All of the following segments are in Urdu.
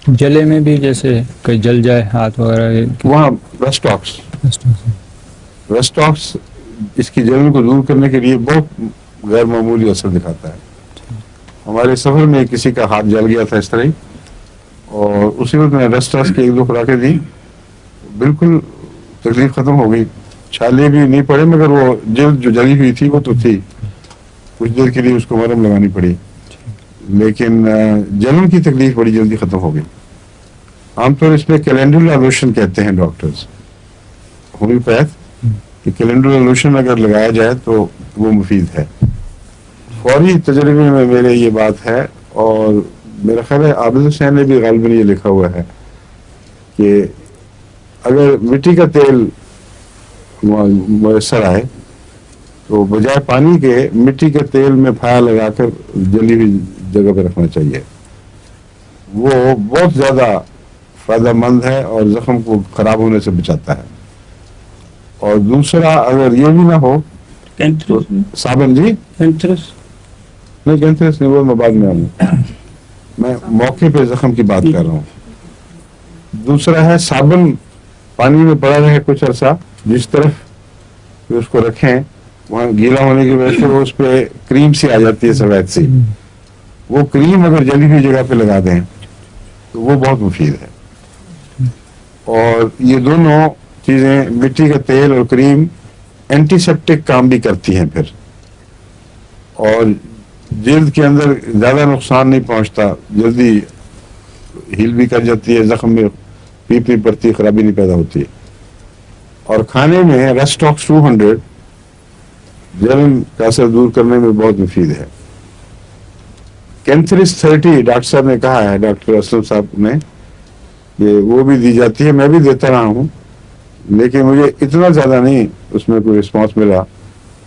جلے میں بھی جیسے کہیں جل جائے ہاتھ وغیرہ، وہاں ریسٹاکس اس کی جلن کو دور کرنے کے لیے بہت غیر معمولی اثر دکھاتا ہے. ہمارے سفر میں کسی کا ہاتھ جل گیا تھا اس طرح ہی، اور اسی وقت میں ریسٹاکس کی 1-2 خوراکیں دی، بالکل تکلیف ختم ہو گئی. چھالے بھی نہیں پڑے، مگر وہ جلد جو جلی ہوئی تھی وہ تو تھی، کچھ دیر کے لیے اس کو مرہم لگانی پڑی، لیکن جلن کی تکلیف بڑی جلدی ختم ہو گئی. عام طور اس میں کیلنڈولا لوشن کہتے ہیں ڈاکٹرز، ہومیوپیتھ، کہ کیلنڈولا لوشن اگر لگایا جائے تو وہ مفید ہے. فوری تجربے میں میرے یہ بات ہے، اور میرا خیال ہے عابد حسین نے بھی غالباً یہ لکھا ہوا ہے کہ اگر مٹی کا تیل میسر آئے تو بجائے پانی کے مٹی کے تیل میں پھایا لگا کر جلی ہوئی جگہ پہ رکھنا چاہیے. وہ بہت زیادہ فائدہ مند ہے اور زخم کو خراب ہونے سے بچاتا ہے. اور دوسرا اگر یہ بھی نہ ہو تو صابن، جی نہیں کینتھرس نہیں، وہ میں بعد میں آؤں، میں موقع پہ زخم کی بات کر رہا ہوں. دوسرا ہے صابن پانی میں پڑا رہے کچھ عرصہ، جس طرف اس کو رکھیں وہاں گیلا ہونے کی وجہ سے وہ اس پہ کریم سی آ جاتی ہے سفید سی، وہ کریم اگر جلی ہوئی جگہ پہ لگا دیں تو وہ بہت مفید ہے. اور یہ دونوں چیزیں، مٹی کا تیل اور کریم، اینٹی سیپٹک کام بھی کرتی ہیں پھر، اور جلد کے اندر زیادہ نقصان نہیں پہنچتا، جلدی ہیل بھی کر جاتی ہے، زخم میں پیپ نہیں پڑتی، خرابی نہیں پیدا ہوتی. اور کھانے میں ریسٹاکس 200 جلن کا اثر دور کرنے میں بہت مفید ہے. کینتھرس 30 ڈاکٹر صاحب نے کہا ہے، ڈاکٹر اسلم صاحب نے، کہ وہ بھی دی جاتی ہے، میں بھی دیتا رہا ہوں، لیکن مجھے اتنا زیادہ نہیں اس میں کوئی رسپانس ملا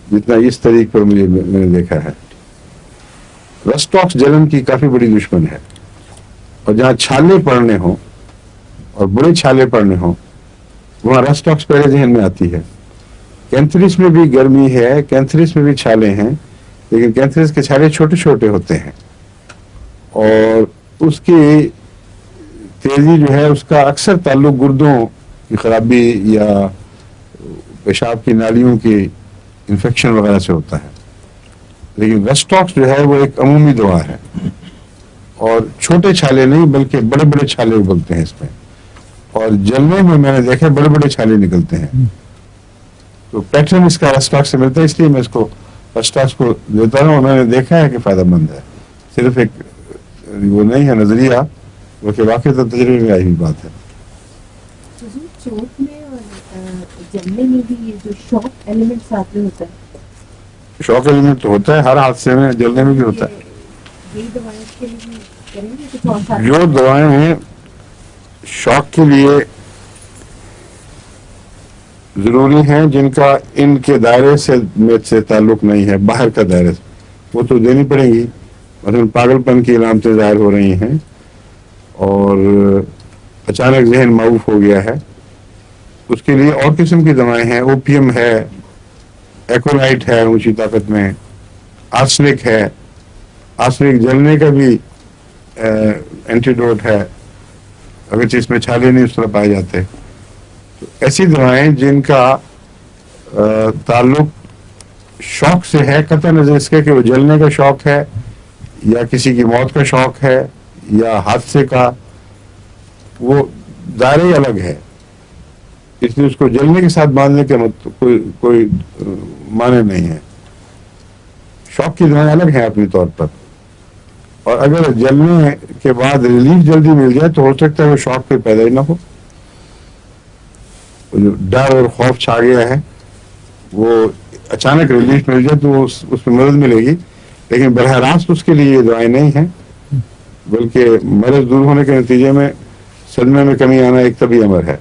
جتنا اس طریق پر میں نے دیکھا ہے. ریسٹاکس جلن کی کافی بڑی دشمن ہے، اور جہاں چھالے پڑنے ہوں اور بڑے چھالے پڑنے ہوں وہاں ریسٹاکس پہلے ذہن میں آتی ہے. کینتھرس میں بھی گرمی ہے، کینتھرس میں بھی چھالے ہیں، لیکن کینتھرس کے چھالے چھوٹے چھوٹے ہوتے ہیں، اور اس کی تیزی جو ہے اس کا اکثر تعلق گردوں کی خرابی یا پیشاب کی نالیوں کی انفیکشن وغیرہ سے ہوتا ہے. لیکن ریسٹاکس جو ہے وہ ایک عمومی دوا ہے، اور چھوٹے چھالے نہیں بلکہ بڑے بڑے چھالے ابلتے ہیں اس میں، اور جلنے میں نے دیکھا بڑے بڑے چھالے نکلتے ہیں. تو پیٹرن اس کا ریسٹاکس سے ملتا ہے، اس لیے میں اس کو ریسٹاکس کو دیتا ہوں. اور میں نے دیکھا ہے کہ فائدہ مند ہے، صرف ایک وہ نہیں ہے نظریہ، بلکہ واقعی تجربے میں آئی ہوئی بات ہے. چوٹ میں اور جلنے میں بھی یہ جو شاک ایلیمنٹ ساتھ میں ہوتا ہے، شاک ایلیمنٹ تو ہوتا ہے ہر حادثے میں، جلنے میں بھی ہوتا ہے. یہی دوائیں کے لیے بھی کریں گے کچھ اور ساتھ؟ جو دوائیں ہیں شاک کے لیے ضروری ہیں، جن کا ان کے دائرے سے تعلق نہیں ہے، باہر کا دائرے سے، وہ تو دینی پڑیں گی. مثلا پاگل پن کی علامتیں ظاہر ہو رہی ہیں اور اچانک ذہن معوف ہو گیا ہے، اس کے لیے اور قسم کی دوائیں ہیں. اوپیم ہے، ایکولائٹ ہے اونچی طاقت میں، آرسنک ہے. آرسنک جلنے کا بھی اینٹیڈوٹ ہے، اگرچہ اس میں چھالے نہیں اس طرح پائے جاتے. تو ایسی دوائیں جن کا تعلق شوق سے ہے، قطع نظر اس کے کہ وہ جلنے کا شوق ہے یا کسی کی موت کا شوق ہے یا حادثے کا، وہ دائرے الگ ہے، اس لیے اس کو جلنے کے ساتھ باندھنے کا کوئی معنی نہیں ہے. شوق کی دوائیں الگ ہیں اپنے طور پر، اور اگر جلنے کے بعد ریلیف جلدی مل جائے تو ہو سکتا ہے وہ شوق پہ پیدا ہی نہ ہو. جو ڈر اور خوف چھا گیا ہے وہ اچانک ریلیف مل جائے تو اس میں مدد ملے گی، لیکن براہ راست اس کے لیے یہ دعائیں نہیں ہیں، بلکہ مرض دور ہونے کے نتیجے میں صدمے میں کمی آنا ایک طبی امر ہے.